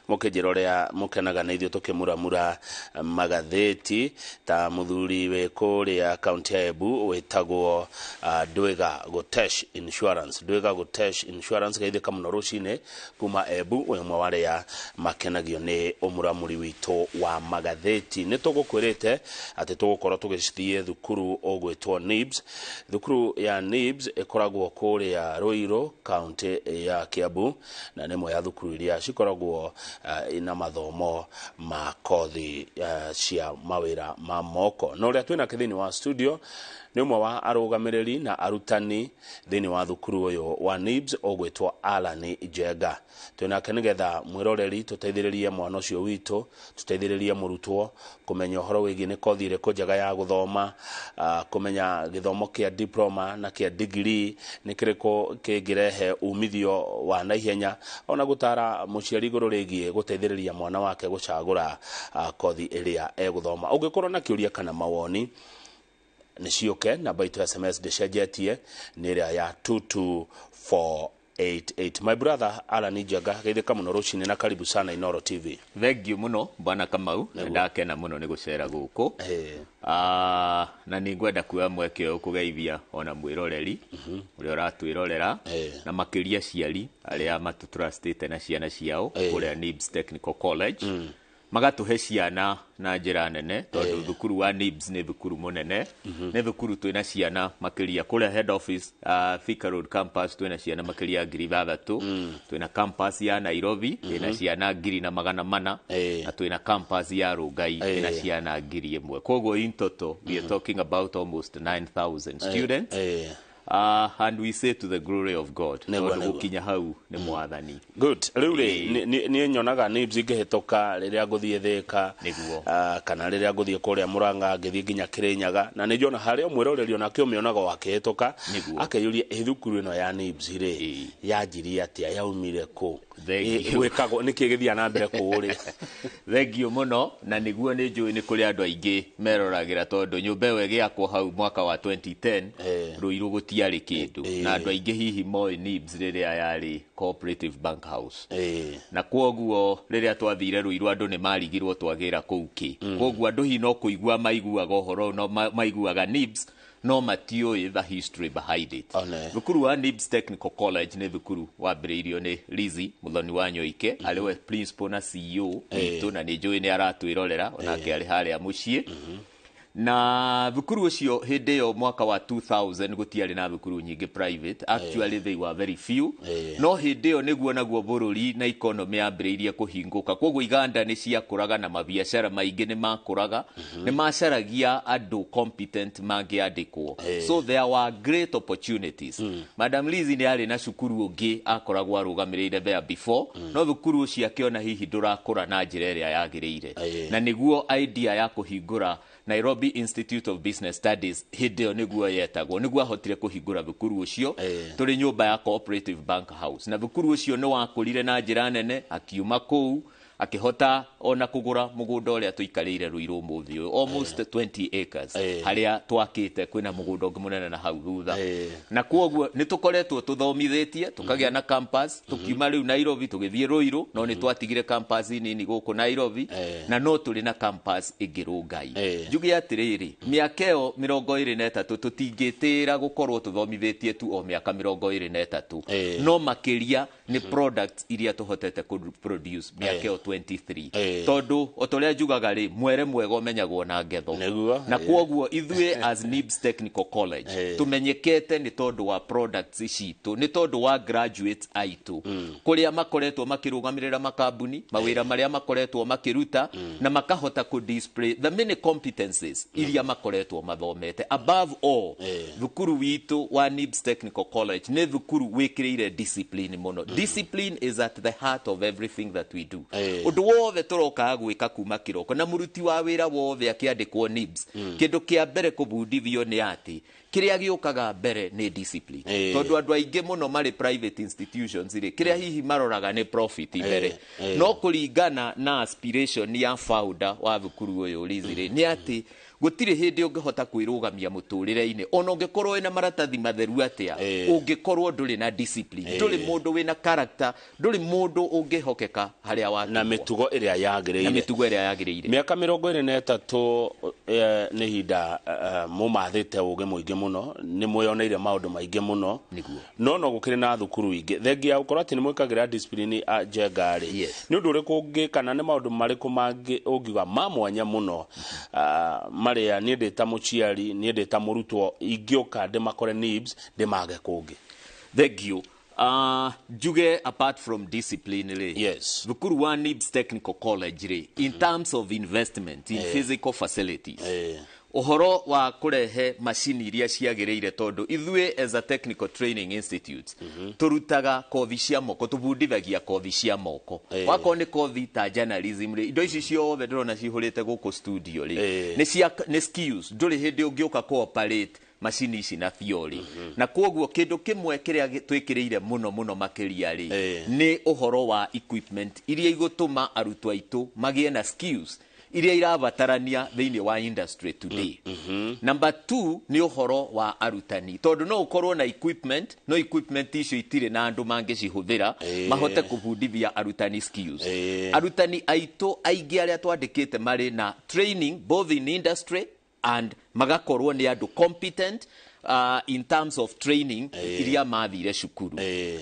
mukijirorea mukenaga na ithio tukimuramura magatheti ta muthuri we kuria county ya Embu wetagwo Dwega Gotesh Insurance gaithika muno rucine kuma Embu we mwe waria makenagio ni umuramuri witu wa magatheti. Ni tugukwirite ati tugukorwo tugicithie thukuru ogwitwo NIBS. Thukuru ya NIBS ikoragwo kuria Ruiru county ya Kiambu na nimo ya thukuru iria cikoragwo ina mathomo ma kothi cia mawira ma moko. No ria twina kithini wa studio ni umwe wa arugamiriri na arutani thini wa thukuru uyu wa NIBS ogwitwo Alan Jenga. Twina kenigetha mwiroreri tuteithiririe mwana ucio witu, tuteithiririe murutwo kumenya horo wigi ni kothi ire kunjaga ya guthoma, kumenya githomo kia diploma na kia degree ni kiriko kingirehe umithio wa naihenya, ona gutara muciari iguru rigie guteithiriria mwana wake gucagura kothi iria eguthoma. Ungikorwo na kiuria kana mawoni nishiuke namba itu SMS deshajetie niria ya 22488. My brother Alan Jenga gaithika muno rucini na karibu sana Inooro TV. Thank you muno bwana Kamau, ndakena muno ni gucera guku. Na ningwenda kuya mweke ukugeithia ona mwiroreri uria uratwirorera na makiria ciari aria matutrustite na ciana ciao kuria NIBS Technical College. Magatuhe ciana na njira nene tondu thukuru wa NIBS ni thukuru munene. Ni thukuru twina ciana makiria kuria head office Thika Road campus twina ciana makiria 6,000. Twina campus ya Nairobi twina ciana 400 na twina campus ya Rugai twina ciana 1,000. Koguo in total we are talking about almost 9,000 students. And we say to the glory of God. Gukinya hau ni mwathani. Good. Riuri ni nyonaga NIBS ingehetoka riria nguthie Thika kana riria nguthie kuria Muranga ngithie nginya Kirinyaga na ni njona haria mwiroreri ona kiumionaga wakihetoka akeyuria thukuru ino ya NIBS ri yanjirie atia yaumire ku gwikago niki githia na mbere kuri. Thank you muno na niguo ni njui ni kuri andu aingi meroragira tondu nyumba ĩyo ĩgĩakwo hau mwaka wa 2010 Ruiru gutiari kindu na andu aingi hihi moi NIBS riria yari Cooperative Bank House na kwoguo riria twathire Ruiru andu ni marigirwo twagira kuu ki kwoguo andu hi no kuigua maiguaga horo no maiguaga NIBS no matioi the history behind it. Thukuru wa NIBS Technical College ni thukuru wambiriirio ni Lizzy Muthoni wa Nyoike aliwe principal na CEO itu na ni njui ni aratwirorera onake ari haria mucii. Na thukuru ucio hindi yo mwaka wa 2000 gutiari na thukuru nyingi private, actually they were very few. No hindi yo niguo naguo bururi na economy yambiriirie kuhinguka kwoguo iganda ni ciakuraga na mabiashara maingi ni makuraga ni macaragia andu competent mangiandikwo. So there were great opportunities. Madam Lizzy ni ari na cukuru ungi akoragwo arugamirire there before no thukuru ucio akiona hihi ndurakura na njira iria yagiriire na niguo idea ya kuhingura Nairobi Institute of Business Studies hideo niguo yetagwo niguo ahotire kuhingura thukuru ucio turi nyumba ya Cooperative Bank House na thukuru ucio ni wakurire na njira nene akiuma kuu akihota ona kugura mugunda uria tuikarire Ruiru muthi almost 20 acres haria twakite kwina mugunda ungi munene na hau thutha na kwoguo ni tukoretwo tuthomithitie tukagia na campus tukiuma riu Nairobi tugithie Ruiru no ni twatigire campus nini guku Nairobi na no tuli na campus igirungai njugi atiriri miaka yo 23 tutingitira gukorwo tuthomithitie tu o miaka 23 no makiria ni products iria tuhotete produce miaka 23 tondu otoria njugaga ri mwere mwega umenyagwo na ngetho na kwoguo ithue as NIBS Technical College tumenyekete ni tondu wa products citu ni tondu wa graduates aitu kuria makoretwo makirugamirira makambuni mawira maria makoretwo makiruta na makahota ku display the many competencies iria makoretwo mathomete. Above all thukuru witu wa NIBS Technical College ni thukuru wikirire discipline muno. Discipline is at the heart of everything that we do. Undu wothe turoka gwika kuma kiroko na muruti wa wira wothe akiandikwo NIBS kindu kia mbere kubundithio ni ati kiria giukaga mbere ni discipline tondu andu aingi muno mari private institutions ri kiria hihi maroraga ni profit mbere no kuringana na aspiration ya founder wa thukuru uyu Lizzy ni ati gutire hindi ungihota kwirugamia muturire-ini ona ungikorwo wina maratathi matheru atia ungikorwo nduri na discipline nduri mundu wina character nduri mundu ungihokeka haria wa na mitugo iria yagiriire miaka 23 ni hinda mumathite uge muingi muno ni muyoneire maundu maingi muno no gukire na thukuru ingi thengia ukorwo ati ni mwikagira discipline jengari ni undu uriku ungi kana ni maundu mariku mangi ungiuga mamwanya muno maria ni ndita muciari ni ndita murutwo ingioka ndimakore NIBS ndimage kungi thengio juge apart from discipline re thukuru wa NIBS Technical College re in terms of investment in physical facilities uhoro wa kurehe machine iria ciagiriire tondu ithue as a technical training institute turutaga kothi cia moko tubundithagia kothi cia moko wako ni kothi ta journalism ri indo ici ciothe ndirona cihurite guku studio ri ni skills nduri hindi ungioka cooperate machine ici na theory na koguo kindu kimwe kiria twikiriire muno makiria ri ni uhoro wa equipment iria igutuma arutwo aitu magie na skills iria irabatarania thiini wa industry today. Number 2 ni uhoro wa arutani tondu no ukorwo na equipment no equipment icio itire na andu mangicihuthira mahote kubundithia arutani skills arutani aitu aingi aria twandikite mari na training both in industry and magakorwo ni andu competent in terms of training iria mathire cukuru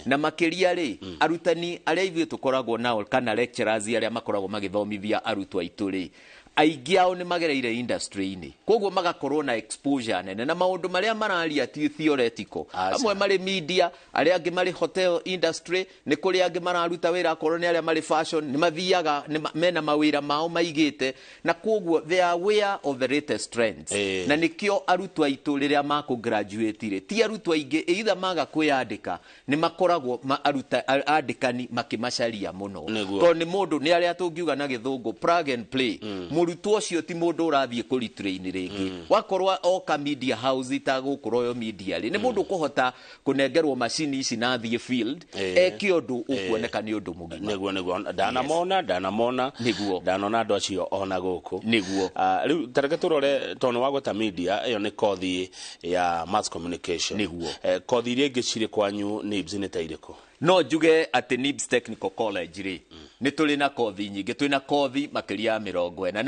na makiria ri arutani aria ithuĩ tukoragwo nao kana lecturers aria makoragwo magithomithia arutwo aitu ri aingi ao ni magereire industry-ini koguo magakorwo na exposure nene na maundu maria mararia ti theoretical amwe mari media aria angi mari hotel industry ni kuri angi mararuta wira akorwo ni aria mari fashion ni mathiaga mena mawira mao maigite na koguo they are aware of the latest trends na nikio arutwo aitu riria maku graduate ri ti arutwo aingi either maga kwiyandika ni makoragwo aruta andikani makimacaria muno to ni mundu ni aria tungiuga na githungu plug and play murutwo cio ti mundu urathie kuri train ringi wakorwa oka media house itagukorwo yo media ri ni mundu kuhota kunengerwo machine ici na thie field kiondu ukuoneka ni undu mugima niguo ndanamona ndanona andu acio ona guku niguo riu tareke turore tono wagota media iyo ni kothi ya mass communication niguo kothi iria ingi ciri kwanyu NIBS ni tairiko no juge ati NIBS Technical College ri ni tuli na kothi nyingi twina kothi makiria 40 na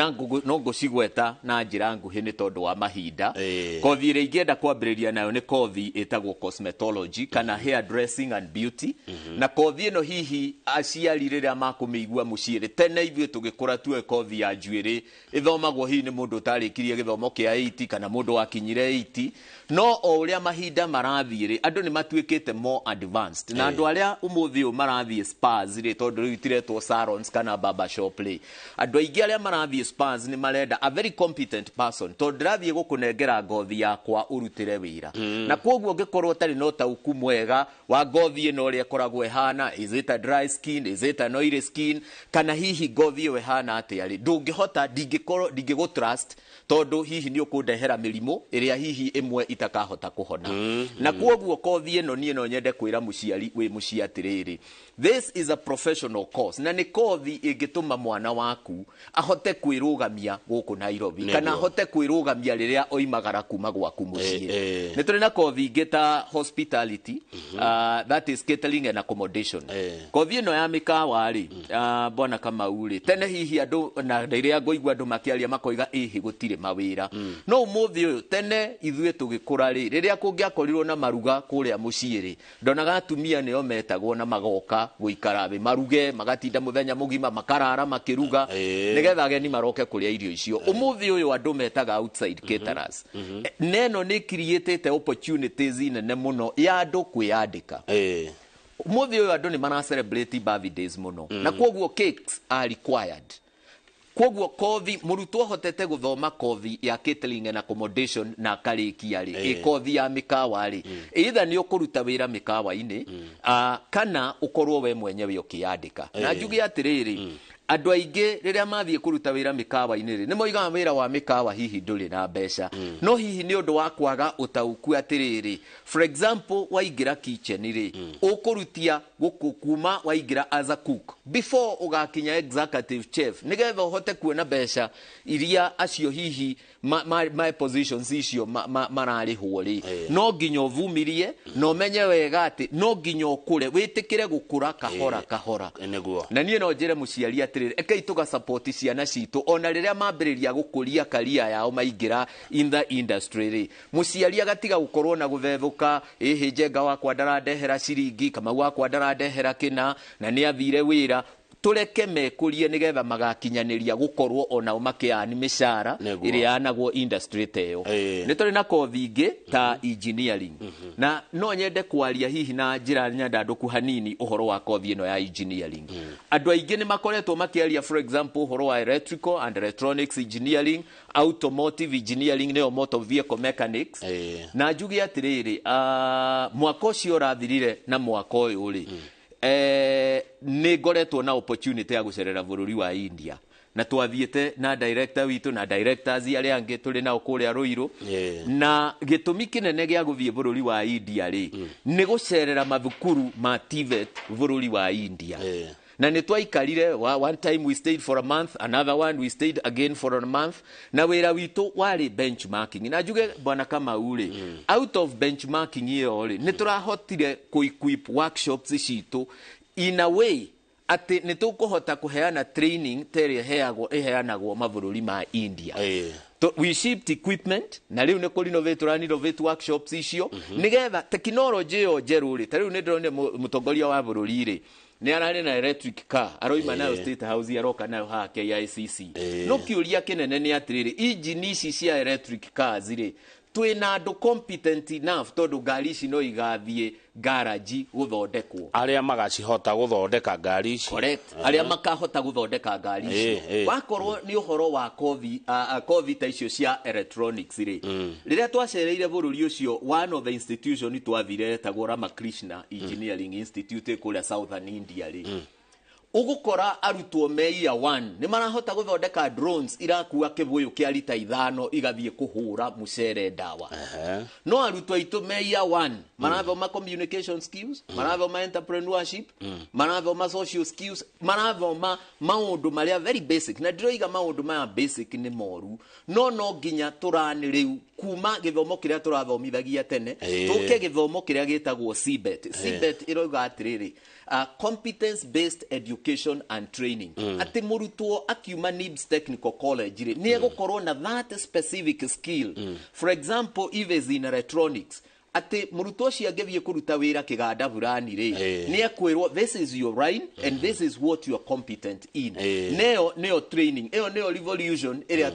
no ngucigweta na njira nguhi ni tondu wa mahinda kothi iri ingienda kwambiriria nayo ni kothi etagwo cosmetology kana hair dressing and beauty na kothi ino hihi aciari riria makumigua muciiri tene ithuĩ tugikura tuwe kothi ya njuiri ithomagwo hihi ni mundu utarikirie githomo kia 8 kana mundu wakinyire 8 no o uria mahinda marathire andu ni matuikite more advanced na andu aria umuthi marathie spas ri tondu riu itiretwo salons kana barber shop ri andu aingi aria marathie spas ni marenda a very competent person tondu rathie gukunengera ngothi yakwa urutire wira na koguo ngikorwo tari no tauku mwega wa ngothi ino ria koragwo ehana is it a dry skin is it an oily skin kana hihi ngothi iyo ehana atia ri ndungihota ndingigo trust tondu hihi ni ukundehera mirimo iria hihi imwe itakahota kuhona na koguo kothi ino nie no nyende kwira muciari we muciatiriri this is a professional course na ni kothi ingituma mwana waku ahote kwirugamia guku Nairobi kana ahote kwirugamia riria oimagara kuma gwaku mucii ni tuli na kothi ingita hospitality that is catering and accommodation kothi ino ya mikawa ri bwana Kamau ri tene hihi andu na riria ngoigwa andu makiaria makoiga ihi gutire mawira no umuthi uyu tene ithuĩ tugikura ri riria kungiakorirwo na maruga kuria mucii ri ndonaga atumia nio metagwo na magoka guikara be maruge magatinda muthenya mugima makarara makiruga nigetha ageni maroke kuria irio icio umuthi uyu andu metaga outside caterers neno ni created opportunities nene muno ya andu kwiyandika umuthi uyu andu ni mana celebrate birthdays muno na koguo cakes are required koguo kothi murutwo hotete guthoma kothi ya catering and accommodation na karikia ri kothi ya mikawa ri either ni ukuruta wira mikawa ini kana ukorwo we mwenyewe ukiandika na njugi atiriri andũ aingĩ rĩrĩa mathiĩ kũruta wĩra mĩkawa-inĩ rĩ nĩ moigaga wĩra wa mĩkawa hihi ndũrĩ na mbeca no hihi nĩ ũndũ wa kwaga ũtaũku atĩrĩrĩ for example waingĩra kitchen rĩ ũkũrutia gũkũ kuma waingĩra as a cook before ũgakinya executive chef nĩgetha ũhote kuona mbeca iria acio hihi my positions icio mararĩhwo rĩ no nginya ũvumirie no ũmenye wega atĩ no nginya ũkũre wĩtĩkĩre gũkũra kahora kahora na niĩ no njĩre mũciari atĩrĩrĩ ekei tũga support ciana citũ ona rĩrĩa mambĩrĩria gũkũria career yao maingĩra in the industry rĩ mũciari agatiga gũkorwo na gũthethũka ĩhĩ Njenga wakwa ndarandehera ciringi Kamau wakwa ndarandehera kĩna na nĩ athire wĩra tũreke mekũrie nĩgetha magakinyanĩria gũkorwo onao makĩani mĩcara ĩrĩa yanagwo industry teyo nĩ tũrĩ na kothi ingĩ ta engineering na no nyende kwaria hihi na njĩra nyandandũku hanini ũhoro wa kothi ĩno ya engineering andũ aingĩ nĩ makoretwo makĩaria for example ũhoro wa electrical and electronics engineering automotive engineering nĩyo motor vehicle mechanics na njuge atĩrĩrĩ mwaka ũcio ũrathirire na mwaka ũyũ rĩ nĩ ngoretwo na opportunity ya gũcerera bũrũri wa India na twathiĩte na director witũ na directors arĩa angĩ tũrĩ nao kũrĩa Rũirũ na gĩtũmi kĩnene gĩa gũthiĩ bũrũri wa India rĩ nĩ gũcerera mathukuru ma TVET bũrũri wa India na nĩ twaikarire one time we stayed for a month another one we stayed again for a month na wĩra witũ warĩ benchmarking na njuge bwana Kamau rĩ out of benchmarking ĩyo rĩ nĩ tũrahotire equip workshops citũ in a way atĩ nĩ tũkũhota kũheana training terĩa ĩheanagwo mabũrũri ma India we shipped equipment na rĩu nĩ kũ renovate workshops icio nĩgetha technology ĩyo njerũ rĩ ta rĩu nĩ ndĩrona mũtongoria wa bũrũri rĩ nĩ ararĩ na electric car aroima nayo State House aroka nayo ha KICC no kĩũria kĩnene nĩ atĩrĩrĩ engine ici cia electric cars rĩ twĩna andũ competent enough tondũ ngari ici no igathiĩ garage gũthondekwo arĩa magacihota gũthondeka ngari ici correct arĩa makahota gũthondeka ngari ici wakorwo nĩ ũhoro wa kothi ta icio cia electronics rĩ rĩrĩa twacereire bũrũri ũcio one of the institution twathire etagwo Ramakrishna Engineering Institute kũrĩa Southern India rĩ ugukora arutwo me year 1 nĩ marahota gũthondeka drones irakua kĩbũyũ kĩa lita 5 igathiĩ kũhũra mũcere ndawa no arutwo aitũ me year 1 marathoma communication skills marathoma entrepreneurship marathoma social skills marathoma maũndũ marĩa very basic na ndiroiga maũndũ maya basic nĩ moru no nginya tũrani rĩu kuma gĩthomo kĩrĩa tũrathomithagia tene tũke gĩthomo kĩrĩa gĩtagwo CBET ĩroiga atĩrĩrĩ competence based education and training atĩ mũrutwo akiuma NIBS Technical College rĩ nĩ egũkorwo na that specific skill for example if is in electronics atĩ mũrutwo ũcio angĩthiĩ kũruta wĩra kĩganda burani rĩ nĩ ekwĩrwo this is your line and this is what you are competent in nĩyo training ĩyo nĩyo revolution ĩrĩa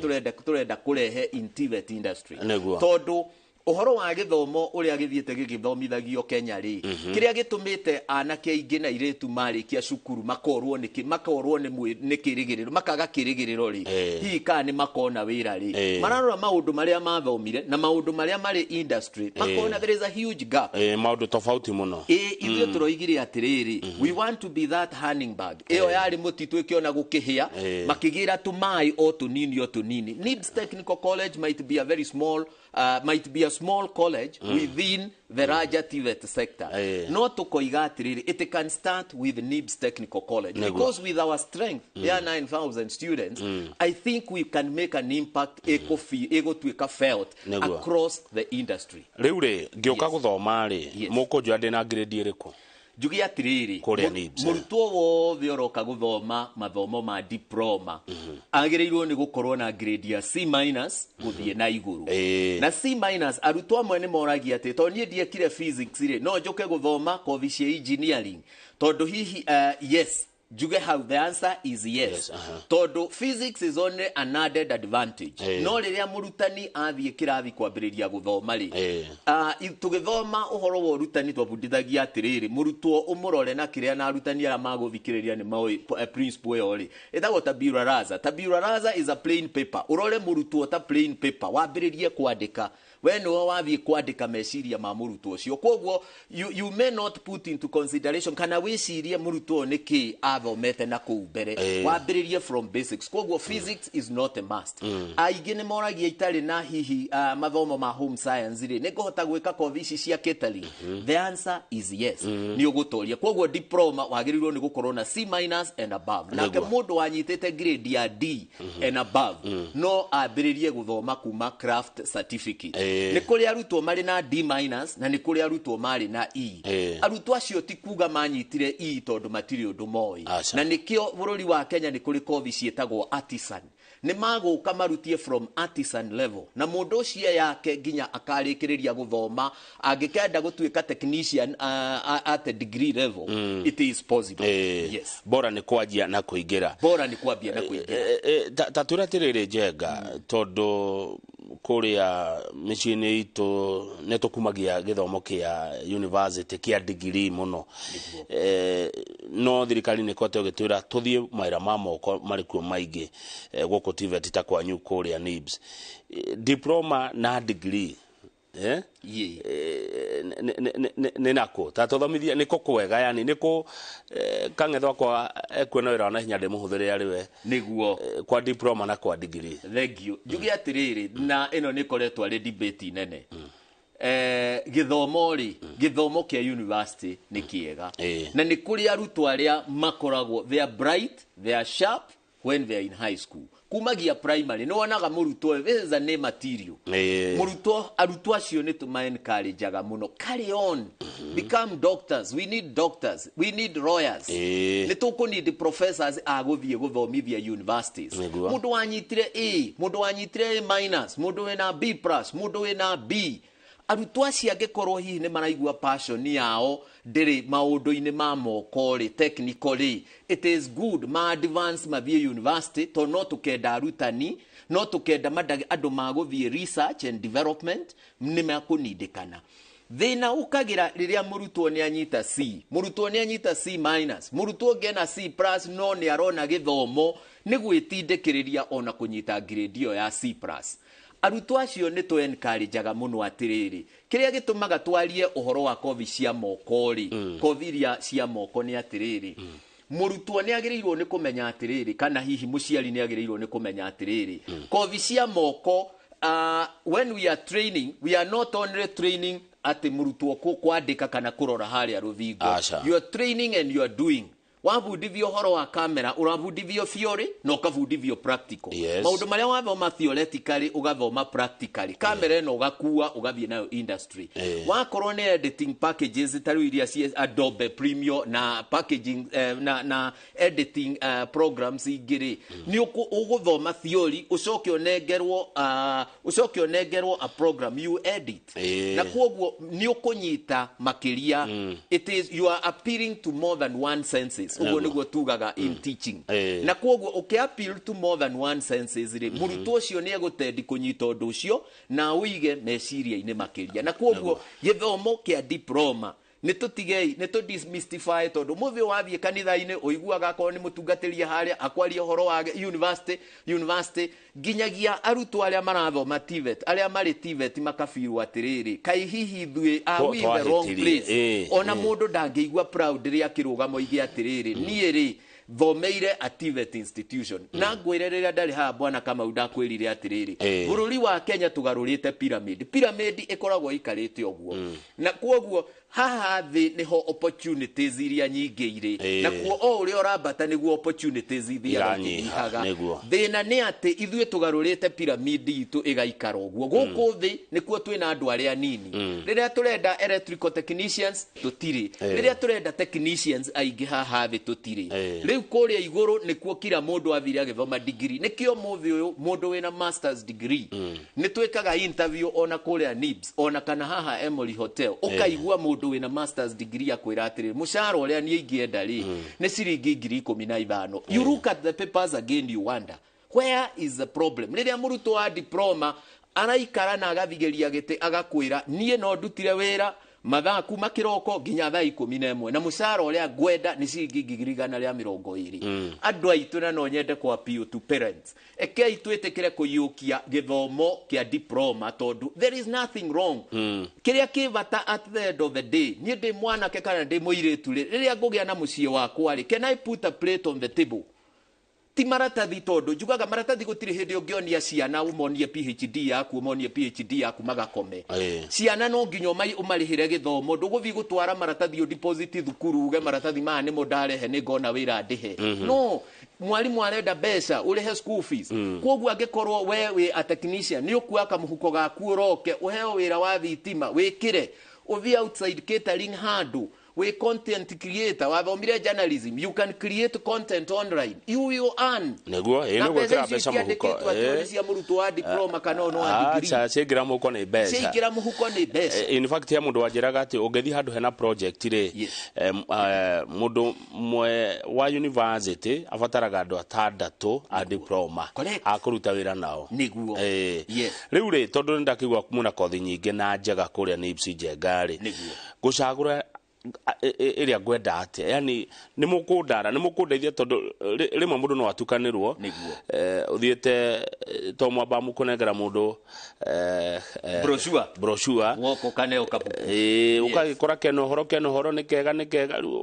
tũrenda kũrehe in TVET industry tondũ ũhoro wa gĩthomo ũrĩa gĩthiĩte gĩgĩthomithagio Kenya rĩ kĩrĩa gĩtũmĩte anake aingĩ na airĩtu marĩkia cukuru makorwo nĩ kĩrĩgĩrĩro makaga kĩrĩgĩrĩro rĩ hihi kana nĩ makona wĩra rĩ mararora maũndũ marĩa mathomire na maũndũ marĩa marĩ industry makona there is a huge gap maũndũ tofauti mũno ithuĩ tũroigire atĩrĩrĩ we want to be that handing bag ĩyo yarĩ mũtitũ ĩkĩona gũkĩhĩa makĩgĩra tũmaĩ o tũnini NIBS Technical College might be a very small might be a small college within the larger TVET sector. No tukoiga atĩrĩrĩ it can start with NIBS Technical College because with our strength there are 9,000 students I think we can make an impact egũtuĩka felt across the industry. Rĩu rĩ ngĩũka gũthoma rĩ mũkũnjũa ndĩna grade ĩrĩkũ njuge atĩrĩrĩ mũrutwo wothe ũroka gũthoma mathomo ma diploma agĩrĩirwo nĩ gũkorwo na grade ya C- gũthiĩ na igũrũ na C- arutwo amwe nĩ moragia atĩ tondũ niĩ ndiekire physics rĩ no njoke gũthoma kothi cia engineering tondũ hihi yes Juge how the answer is yes. Todo physics is only an added advantage. No rĩrĩa mũrutani athiĩ kĩrathi kwambĩrĩria gũthoma rĩ. Tũgĩthoma ũhoro wa ũrutani twabundithagia atĩrĩrĩ mũrutwo ũmũrore na kĩrĩa na arutani arĩa magũthikĩrĩria nĩ maũĩ principle ĩyo rĩ. Ĩtagwo tabula rasa. Tabula rasa is a plain paper. Ũrore mũrutwo ta plain paper wambĩrĩrie kwandĩka. we no wathie kwandika meciria ma murutwo ucio kwoguo you may not put into consideration kana wicirie murutwo niki athomete na kuu mbere wambiririe from basics kwoguo physics is not a must aingĩ nĩ moragia itari na hihi mathomo ma home science ri nĩ kũhota gwĩka kothi ici cia catering the answer is yes nĩ ũgũtoria kwoguo diploma wagĩrĩirwo nĩ gũkorwo na C- and above nake mũndũ wanyitĩte grade ya D and above no ambĩrĩrie gũthoma kuma craft certificate nĩ kũrĩ arutwo marĩ na D- na nĩ kũrĩ arutwo marĩ na E arutwo acio ti kuga manyitire E tondũ matirĩ ũndũ moĩ na nĩkĩo bũrũri wa Kenya nĩ kũrĩ kothi ciĩtagwo artisan nĩ magũka marutie from artisan level na mũndũ ũcio yake nginya akarĩkĩrĩria gũthoma angĩkenda gũtuĩka technician at a degree level it is possible yes bora nĩ kwanjia na kũingĩra ta tũratirĩrĩ njenga tondũ kuria mĩciĩ-inĩ itũ nĩ tũkumagia gĩthomo kĩa university kĩa degree mũno no thirikari nĩ kote gĩtwĩra tũthiĩ mawĩra ma moko marĩ kuo maingĩ gũkũ TVET ta kwanyu kuria NIBS diploma na degree nĩ nako ta tũthomithia nĩko kwega yani nĩko kang'etho kwa ekuona wĩra na hinya ndĩmũhũthĩre arĩ we nĩguo kwa diploma na kwa degree thank you njuge atĩrĩrĩ na ĩno nĩ koretwo arĩ debate nene gĩthomo kĩa university nĩ kĩega na nĩ kũrĩ arutwo arĩa makoragwo they are bright they are sharp when they are in high school kumagia primary no wanaga mũrutwo this is a name material mũrutwo arutwo acio nĩ tũma encourageaga mũno carry on become doctors we need lawyers nĩ tũkũnidi professors a gũthiĩ gũthomithia universities mũndũ wanyitire A mũndũ wanyitire A-, mũndũ wĩna B+, mũndũ wĩna B arutwo acio angĩkorwo hihi nĩ maraigua passion yao ndĩrĩ maũndũ-inĩ ma moko rĩ technically it is good ma advance mathiĩ university to no tũkenda arutani no tũkenda andũ magũthiĩ research and development nĩ makũnindĩkana thĩna ũkagĩra rĩrĩa mũrutwo nĩ anyita C mũrutwo nĩ anyita C-, mũrutwo ngena C+ no nĩ arona gĩthomo nĩ gwĩtindĩkĩrĩria ona kũnyita grade ĩyo ya C+ arutwo acio nĩ tũ encourageaga mũno atĩrĩrĩ kĩrĩa gĩtũmaga twarie ũhoro wa kothi cia moko rĩ kothi iria cia moko nĩ atĩrĩrĩ mũrutwo nĩ agĩrĩirwo nĩ kũmenya atĩrĩrĩ kana hihi mũciari nĩ agĩrĩirwo nĩ kũmenya atĩrĩrĩ kothi cia moko when we are training we are not only training atĩ mũrutwo kwandĩka kana kũrora harĩa rũthingo you are training and you are doing wabundithio horo wa kamera urabundithio theory no kabundithio practical maundu maria wathoma theoretically ugathoma practically kamera no gakua ugathie nayo industry wakorwo ni editing packages tari iria cia Adobe Premiere na packaging na editing programs ingiri ni uguthoma theory ucoke onengerwo a program you edit na kwoguo ni ukunyita makiria it is you are appealing to more than one senses ugo niguo tugaga in teaching na kwoguo ukiappeal to more than one senses ri mũrutwo ucio ni egutendi kunyita undu ucio na uige meciria-inĩ makiria na kwoguo gĩthomo kĩa diploma nĩ to demystify tondu muthi wathie kanitha-inĩ uiguaga akorwo ni mutungatĩria haria akwaria horo wa university nginyagia arutwo arĩa marathoma TVET arĩa marĩ TVET makabirwo atĩrĩrĩ kai hihi thue are we in the wrong place ona mũndũ ndangĩigua proud rĩrĩa akĩrũgama oige atĩrĩrĩ niĩ rĩ thomeire a TVET institution na ngwĩre rĩrĩa ndarĩ haha bwana Kamau ndakwĩrire atĩrĩrĩ bũrũri wa Kenya tũgarũrĩte pyramid ĩkoragwo ikarĩte ũguo na kwoguo haha thĩ niho opportunities iria nyingĩ irĩ na kuo o ũrĩa ũrambata nĩguo opportunities ithiaga thĩna nĩ atĩ ithuĩ tũgarũrĩte pyramid itũ ĩgaikara ũguo gũkũ thĩ nĩkuo twĩna andũ arĩa nini rĩrĩa tũrenda electrical technicians tũtirĩ rĩrĩa tũrenda technicians aingĩ haha thĩ tũtirĩ rĩu kũrĩa igũrũ nĩkuo kila mũndũ athire agĩthoma degree nĩkĩo mũthĩ ũyũ mũndũ wĩna masters degree nĩ twĩkaga interview ona kũrĩa NIBS ona kana haha Emory Hotel ũkaigua mũndũ wĩna masters degree akwĩra atĩrĩrĩ mũcara ũrĩa niĩ ingĩenda rĩ nĩ ciringi 15,000 you look at the papers again you wonder where is the problem rĩrĩa mũrutwo wa diploma araikara na agathigeria gĩtĩ agakwĩra niĩ no ndutire wĩra mathaa kuma kiroko nginya thaa 11 na mucara uria ngwenda ni ciringi 120 andu aitu na no nyende kwa appeal to parents ekei twitikire kuyukia githomo kia diploma tondu there is nothing wrong kiria kivata at the end of the day ni ndi mwana ke kana ndi muiritu riria ngugia na mucie wakwa ri can I put a plate on the table ti maratathi tondu njugaga maratathi gutiri hindi ungionia ciana umonie PhD yaku umonie PhD yaku magakome ciana no nginyo umarihire githomo nduguthi gutwara maratathi o deposit thukuru uge maratathi ma ni mundarehe ni ngona wira ndihe no mwalimu arenda mbeca urihe school fees koguo angikorwo we a technician ni ukuaka muhuko gaku uroke uheo wira wa thitima wikire uthi outside catering handle we content creator wathomire journalism you can create content online you will earn neguo ino gwekera mbeca muhuko cia murutu wa diploma kana no wa degree acha cigira muhuko ni mbeca cigira muhuko ni mbeca in fact ya mundu wanjiraga ati ungethi handu hena project ri mundu mwe wa university afataraga andu atandatu a diploma akuruta wira nao niguo riu ri tondu ndakigwa kumuna kothi nyingi na njega kuria NIBS njengari gucagura area gwenda ate yani ni mukundeithia tondu rimwe mundu no atukanirwo uthiete to mwamba mukunengera mundu brochure woko kaneo kapu ukagikora keno horo ni kega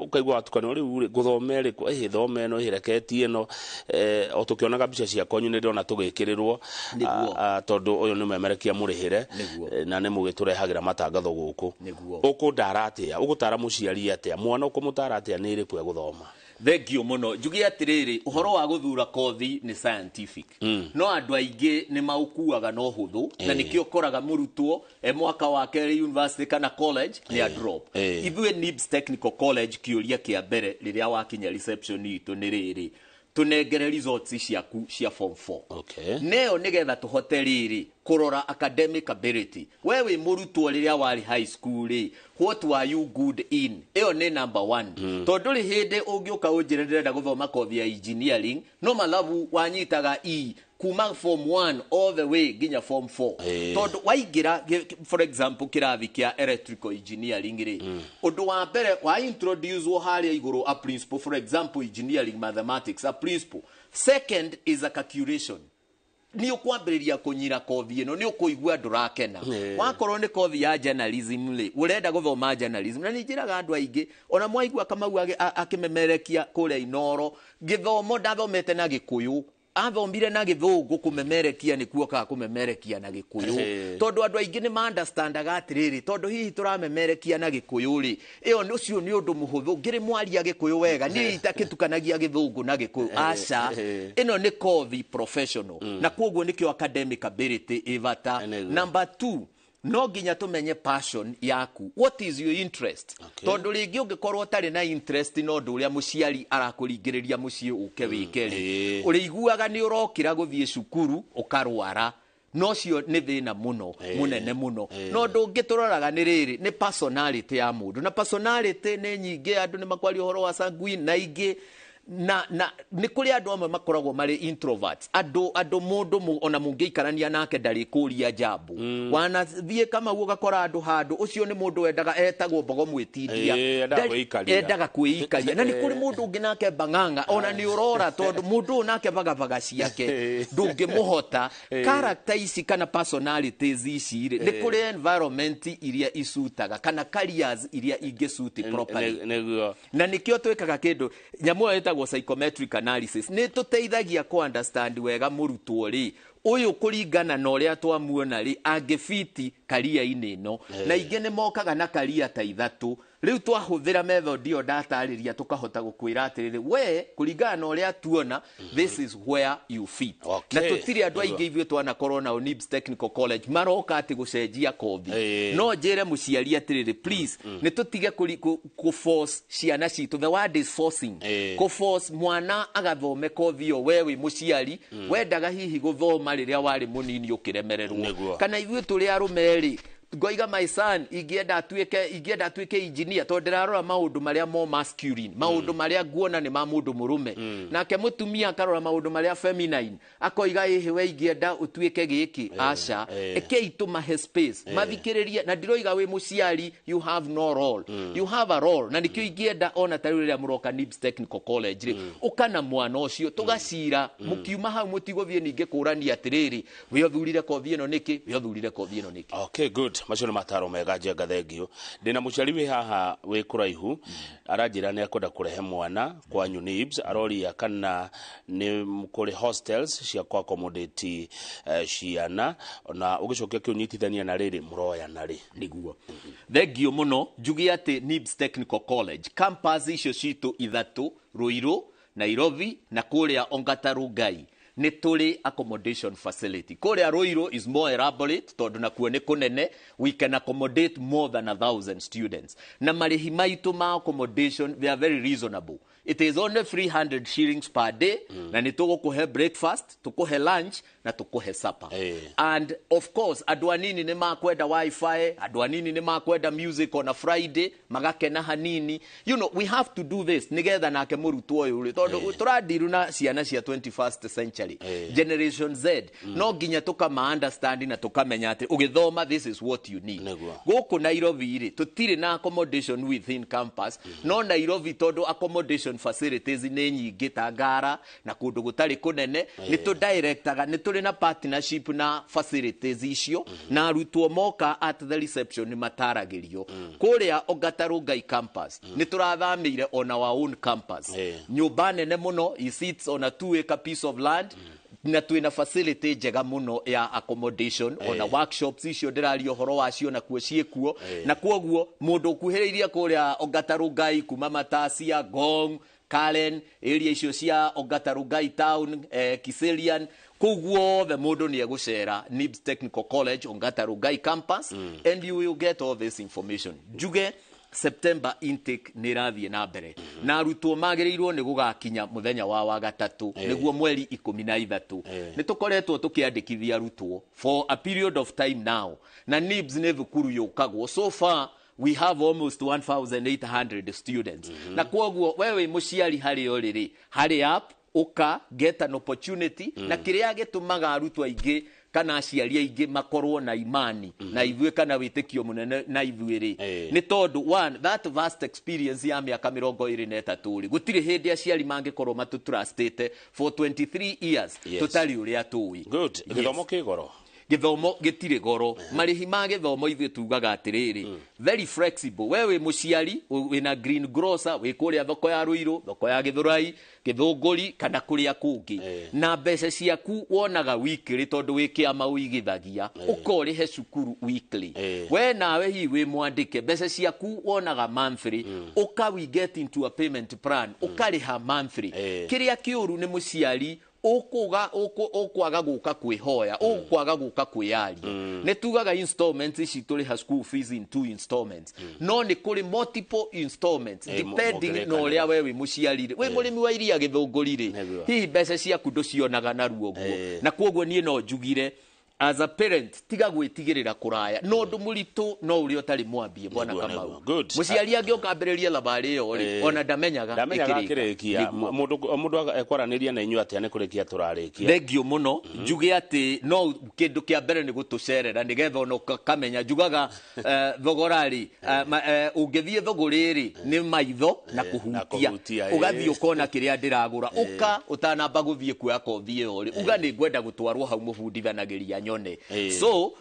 ukaigwa atukanirwo riu guthomere ko thome no hireketie no o tukionaga bica cia konyu ni ndona tugikirirwo tondu uyu ni memerekia murihire na ni mugiturehagira matangatho guku ukundara atia ugutara muciari atia mwana ukumutara atia ni iriku guthoma thengio muno njugi atiriri uhoro wa guthura kothi ni scientific no andu aingi ni maukuaga no huthu na nikio koraga murutwo mwaka wa keri university kana college ni a drop ithwe NIBS Technical College kiuria kia mbere riria wakinya reception itu ni riri tunengere results ciaku cia form 4 neo nigetha tuhote riri kurora academic ability wewe murutwo riria wari high school ri what were you good in eo ni number 1 tondu ri hindi ungiuka unjire ndirenda guthoma kothi ya engineering no malavu wanyitaga kuma form 1 all the way ginya form 4 tondu waigira for example kirathi kia electrical engineering ri undu wa mbere wa introduce wo haria iguru a principle for example engineering mathematics a principle second is a calculation ni ukwambiriria kunyira kothi ino ni ukuigua ndurakena wakorwo ni kothi ya journalism ri urenda guthoma journalism na ninjiraga andu aingi ona mwaigua Kamau akimemerekia kuria Inooro githomo ndathomete na Gikuyu athombire na Githungu kumemerekia ni kuoka kumemerekia na Gikuyu tondu andu aingi ni understandaga atiriri tondu hihi turamemerekia na Gikuyu ri iyo ucio ni undu muhuthu ngiri mwaria Gikuyu wega ni itakitukanagia Githungu na Gikuyu aca ino ni kothi professional na koguo nikio academic ability ivata number 2 no ginya tumenye passion yaku what is your interest tondu ringi ungikorwo tari na interest no ndu uria muciari arakuringiriria mucie uke wikeri uriguaga ni urokira guthie cukuru ukarwara no cio ni thina muno munene muno no ndungituroraga ni riri ni personality ya mundu na personality ni nyingi andu ni makwari horo wa sanguine na ingi na ni kuri andu amwe makoragwo mari introverts andu mundu ona mungiikarania nake ndari kuria jambu wanathie kama ugakora andu handu ucio ni mundu wendaga etagwo mbogo mwitindia endaga kuikaria na ni kuri mundu ungi nake banganga ona ni urora tondu mundu nake bagabaga ciake ndungimuhota character ici kana personalities ici ni kuri environment iria isutaga kana careers iria ingisuti properly na nikio twikaga kindu nyamu psychometric analysis ni tuteithagia ku understand wega murutwo ri uyu kuringana na uria twamuona ri angefiti karia ineno na ingi ni mokaga na karia ta ithatu riu twahuthira method iyo datariria tukahota gukwira atiriri we kuringana na uria tuona this is where you fit na tutiri andu aingi ivyo twana corona o NIBS Technical College maroka ati gucenjia kothi no njire muciari atiriri please ni tutige ku force ciana citu the word is forcing ku force mwana agathome kothi yo wewe muciari wendaga hihi guthoma riria wari munini ukiremererwo kana ivyo turi arumeri ngoiga my son ingĩenda atuĩke engineer tondũ ndĩrarora maũndũ marĩa more masculine, maũndũ marĩa nguona nĩ ma mũndũ mũrũme, nake mũtumia akarora maũndũ marĩa feminine, akoiga ĩhĩ we ingĩenda ũtuĩke gĩkĩ. Aca ekei tũmahe space mathikĩrĩrie, na ndiroiga wĩ mũciari you have no role, you have a role, na nĩkĩo ingĩenda ona tarĩ rĩrĩa mũroka NIBS Technical College rĩ ũkana mwana ũcio tũgacira mũkiuma hau mũtigũthiĩ ningĩ kũrania atĩrĩrĩ we ũthurire kothi ĩno nĩkĩ, we ũthurire kothi ĩno nĩkĩ. Okay, good. Macio nĩ mataro mega njenga thengio. Ndĩna mũciari wĩ haha wĩ kũraihu aranjĩra nĩ akwenda kũrehe mwana kwanyu NIBS, aroria kana nĩ kũrĩ hostels cia kwa accommodate ciana, na ũgĩcokia kĩũnyitithania na rĩrĩ mũroya na rĩ. Nĩguo thengio mũno njuge atĩ NIBS Technical College campus icio citũ ithatũ, Ruiru, Nairobi na kũrĩa Ongata Rongai, nĩ tũrĩ accommodation facility. Kũrĩa Ruiru is more elaborate tondũ nakuo nĩ kũnene, we can accommodate more than 1,000 students. Na marĩhi maitũ ma accommodation they are very reasonable. It is only 300 shillings per day, na nĩ tũgũkũhe breakfast, tũkũhe lunch na tũkũhe supper. And of course andũ anini nĩ makwenda wifi, andũ anini nĩ makwenda music on a Friday, magakena hanini. You know, we have to do this nigetha nake mũrutwo ũyũ tondũ tũradiru na ciana cia 21st century generation Z, no nginya tũkama understand na tũkamenya atĩ ũgĩthoma this is what you need. Gũkũ Nairobi rĩ tũtirĩ na accommodation within campus, no Nairobi tondũ accommodation facilities nĩ nyingĩ ta Ngara na kũndũ gũtarĩ kũnene, nĩ tũdirectaga, nĩ tũrĩ na partnership na facilities icio, na arutwo moka at the reception nĩ mataragĩrio. Kũrĩa Ongata Rongai campus nĩ tũrathamĩire on our own campus, nyũmba nene mũno, it sits on a 2-acre piece of land, na twina facility njega muno ya accommodation ona workshops icio ndĩraria ũhoro wacio na kuo ciĩkuo, na kwoguo mũndũ ũkuhĩrĩirie kũrĩa Ongata Rongai kuma Matasia, Ngong, Karen, area icio cia Ongata Rongai town, Kiserian, kwoguo the mũndũ nĩ egũcera NIBS Technical College Ongata Rongai campus, and you will get all this information. Njuge September intake nĩ rathiĩ na mbere, na arutwo magĩrĩirwo nĩ gũgakinya mũthenya wa gatatũ nĩguo mweri 13. Nĩ tũkoretwo tũkĩandĩkithia arutwo for a period of time now, na NIBS nĩ thukuru yũkagwo. So far we have almost 1,800 students. Na kwoguo wewe mũciari harĩ o rĩrĩ, hurry up, ũka get an opportunity, na kĩrĩa gĩtũmaga arutwo aingĩ kana aciari aingĩ makorwo na imani na ithuĩ kana wĩtĩkio mũnene na ithuĩ rĩ nĩ tondũ one, that vast experience ya mĩaka 23 rĩ gũtirĩ hĩndĩ aciari mangĩkorwo matũtrustĩte for 23 years tũtarĩ ũrĩa tũĩ. Good. Gĩthomo kĩ goro? Gĩthomo gĩtirĩ goro. Marĩhi ma gĩthomo ithuĩ tugaga atĩrĩrĩ, very flexible. Wewe mũciari wĩna green grocer, wĩ kũrĩa thoko ya Ruiru, thoko ya Gĩthũrai, Gĩthũngũri kana kũrĩa kũngĩ, na mbeca ciaku wonaga weekly tondũ wĩ kĩama ũigithagia, ũkorĩhe cukuru weekly. We nawe hihi wĩ mwandĩke, mbeca ciaku wonaga monthly, ũka we get into a payment plan, ũkarĩha monthly. Kĩrĩa kĩũru nĩ mũciari ũkwaga gũka kwĩhoya, ũkwaga gũka kwĩyaria. Nĩ tugaga installments ici tũrĩha school fees in 2 installments, no nĩ kũrĩ multiple installments depending na ũrĩa we wĩ mũciari. Wĩ mũrĩmi wa iria Gĩthũngũri rĩ, hihi mbeca ciaku ndũcionaga naruo guo, na kwoguo niĩ no njugire as a parent tiga gwĩtigĩrĩra kũraya, no ũndũ mũritũ no ũrĩa ũtarĩ mwambie bwana Kamau. Mũciari angĩoka ambĩrĩria thabarĩ ĩyo rĩ ona ndamenyaga kĩrĩkia, mũndũ ekwaranĩria na inyuĩ atĩa nĩ kũrĩkia tũrarĩkia. Thengio mũno, njuge atĩ no kĩndũ kĩa mbere nĩ gũtũcerera nĩgetha ona ũkamenya. Njugaga thogora rĩ ũngĩthiĩ thogorĩ rĩ nĩ maitho na kũhutia, ũgathiĩ ũkona kĩrĩa ndĩragũra, ũka ũtanamba gũthiĩ kuoya kothi ĩyo rĩ uga nĩ ngwenda gũtwarwo hau mũbundithanagĩria nyone. So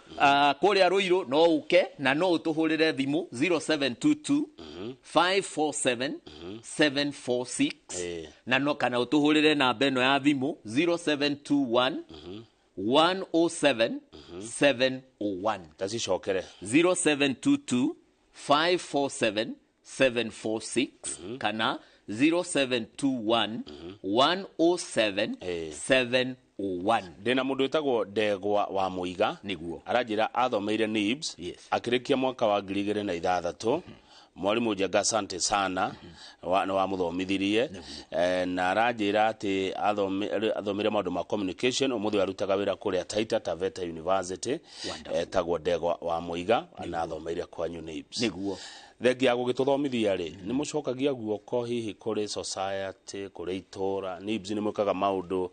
kũrĩa Ruiru no ũke na no ũtũhũrĩre thimũ 0722 547 746 na no kana ũtũhũrĩre namba ĩno ya thimũ 0721 107 701. Tacicokere 0722 547 746 kana 0721 107 701. Ndĩna mũndũ wĩtagwo Ndegwa wa Mũiga, nĩguo aranjĩra athomeire NIBS akĩrĩkia mwaka wa 2006 mwalimu Njenga asante sana wa muthomithirie na aranjira ati athomire maundu ma communication umuthi arutaga wira kuria Taita Taveta University etagwo Ndegwa wa Muiga na athomeire kwanyu NIBS niguo thengi ya gugituthomithia ri ni mucokagia guoko hihi kuri society kuri itora NIBS ni mukaga maundu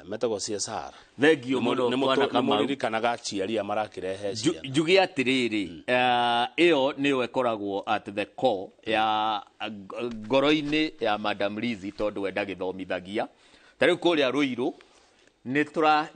metagwo CSR thengio muno twana kamau kana gaciaria marakirehe cia njugi atiriri iyo niyo ekoragwo at the core ya ngoro-ini ya Madam Lizi tondu wenda githomithagia tariu kuria Ruiru ni twa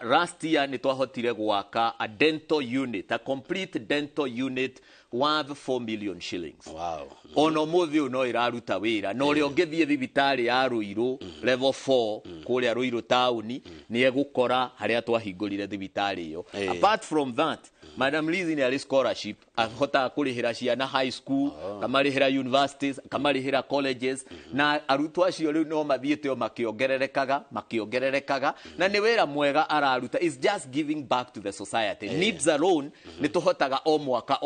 last year ni twahotire gwaka a dental unit, a complete dental unit worth 4 million shillings. Wow. Ono muthi no iraruta wira no ri ongethie thibitari ya Ruiru level 4 kuria Ruiru town ni egukora haria twahingurire thibitari iyo. Apart from that, Madam Lizi ni ali scholarship ahota kurihira ciana high school, kamarihira universities, kamarihira colleges na arutwo acio riu no mathiete o makiongererekaga na ni wira mwega araruta is just giving back to the society. NIBS alone ni tuhotaga o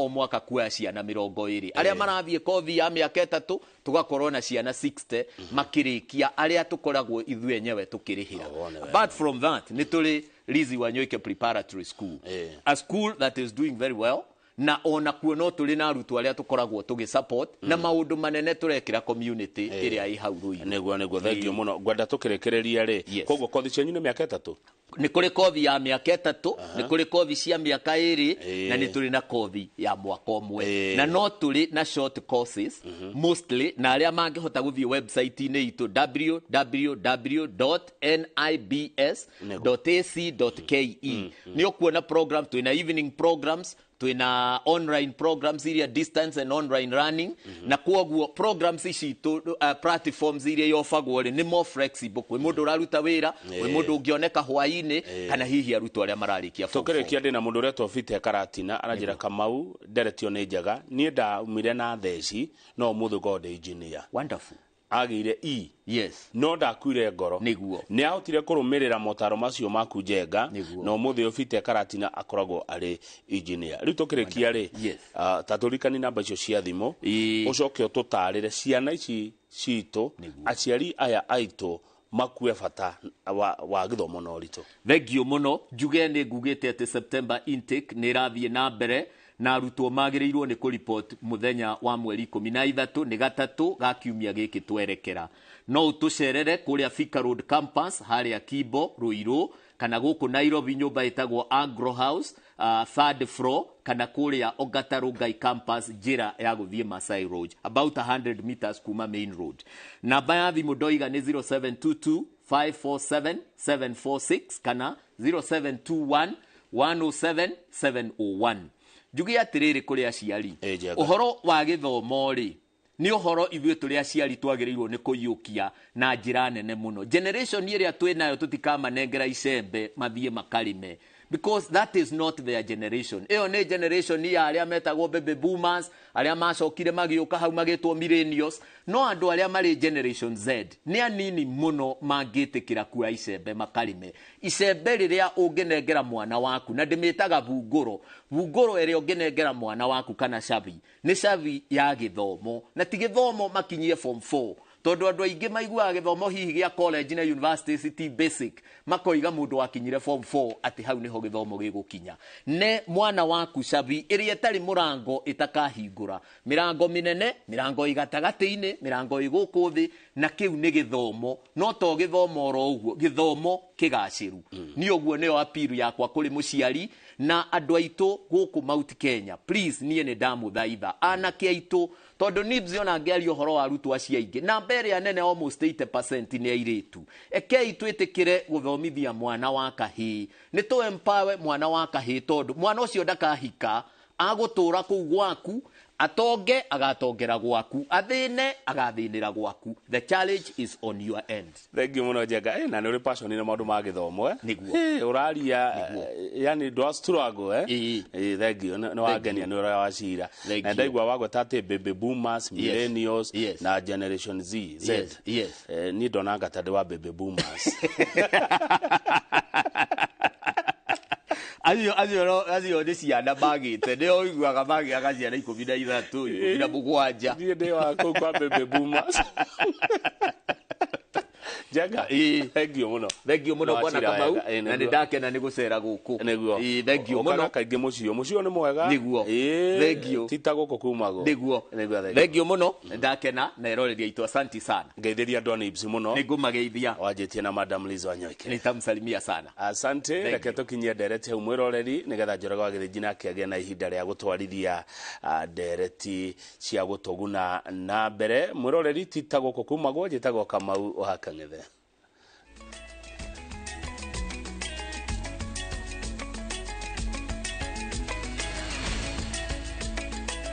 mwaka kuya ciana 20 aria marathie kothi ya miaka 3 tugakorwo na ciana 60 makirikia aria tukoragwo ithu enyewe tukirihira. Apart from that ni tuli Lizi Wanyoike Preparatory School, a school that is doing very well na ona kuo no tuli na arutwo aria tukoragwo tugi support na maundu manene turekira community iria i hau Ruiru neguo thengio muno gwenda tukirekereria ri koguo kothi cianyu ni miaka 3 ni kuri kothi ya miaka 3 ni kuri kothi cia miaka 2 na ni tuli na kothi ya mwaka umwe na no tuli na short courses mostly na aria mangihota guthie website ini itu www.nibs.ac.ke ni okuona program twina evening programs twina online programs iria distance and online running na kuoguo programs ici platforms iria yofagwo ni more flexible kwi mundu uraruta wira kwi mundu ungioneka hwaini kana hihi arutwo aria mararikia tukirekia ndina mundu uria twofite karatina aranjira Kamau nderetio ni njaga nie ndaumire na theci no muthu god engineer wonderful agire yes no ndakuire ngoro niguo ni ahotire kurumirira motaro macio maku Njenga no muthi ofite karatina akoragwo ari engineer riu tukirekia ri taturikani namba icio cia thimo ucoke ututarire ciana ici cito aciari aya aito makue fata wa githomo no rito thengio muno njuge ni ngugite ati September intake ni rathie na mbere na arutwo magirirwo ni ku report muthenya wa mweri 13 ni gatatu ga kiumia giki twerekera no utucerere kuria Thika Road campus haria Kibo Ruiru kana guku Nairobi nyumba itagwo Agro House 3rd floor kana kuria Ongata Rongai campus jira ya guthie Masai Road about 100 meters kuma main road. Namba ya thimu ndoiga ni 0722 547 746 kana 0721 107 701. Njugi atiriri kuri aciari uhoro wa githomo ri ni uhoro ithuĩ tũrĩ aciari twagĩrĩirwo nĩ kũiyũkia na njĩra nene mũno. Generation ĩrĩa twĩnayo tũtikamanengera icembe mathiĩ makarime because that is not their generation. Ĩyo nĩ generation ya arĩa metagwo baby boomers arĩa macokire magĩũka hau magĩtwo millennials no andũ arĩa marĩ generation Z nĩ anini mũno mangĩtĩkĩra kuoya icembe makarime. Icembe rĩrĩa ũngĩnengera mwana waku na ndĩmĩtaga vungũro ĩrĩa ũngĩnengera mwana waku kana cabi nĩ cabi ya gĩthomo na ti gĩthomo makinyie form 4 tondu andu aingi maiguaga githomo hihi gia college na university ti basic makoiga mundu wakinyire form 4 ati hau niho githomo gigukinya ne mwana waku cabi iria etari murango itakahingura mirango minene mirango igatagati-ini mirango iguku thi na kiu ni githomo no to githomo ro uguo githomo kigaciru ni uguo ni appeal yakwa kuri muciari na andu aitu guku Mount Kenya please nie ni ndamuthaitha anake aitu tondu NIBS ona ngeario horo wa arutwo acio aingi na mbere ya nene almost 80% ni airitu ekei twitikire guthomithia mwana wa kahii ni to empower mwana wa kahii tondu mwana ucio ndakahika agutura kuu gwaku atonge agatongera gwaku athine agathinira gwaku the challenge is on your end. Thank you muno Njenga na ni passion ni maundu ma githomo niguo uraria yani do struggle thank you no wagenia ni ura wacira na ndaigwa wagwe tate baby boomers millennials na generation Z ni ndonanga tande wa baby boomers acio nĩ ciana magĩte nĩ oiguaga magĩaga ciana 13 17 niĩ ndĩ wa kũu kwa baby boomers Jaga thank you muno bwana Kamau na nĩ ndakena nĩ gũcera gũkũ nĩguo thank you muno kaingĩ mũciĩ nĩ mwega nĩguo thank you tita gũkũ kumago nĩguo thank you muno nĩ ndakena na eroreria itu asante sana ngeithĩria andũ a NIBS muno nĩngũmageithia wanjĩtie na Madam Liz Wanyoike nitamsalimia sana asante reke tũkinyie ndereti hau mwĩroreri nĩgetha Njoroge wa Gĩthĩnji nake agĩe na ihinda rĩa gũtwarithia ndereti cia gũtũguna na mbere mwĩroreri tita gũkũ kumago njĩtagwo Kamau o Hakang'ethe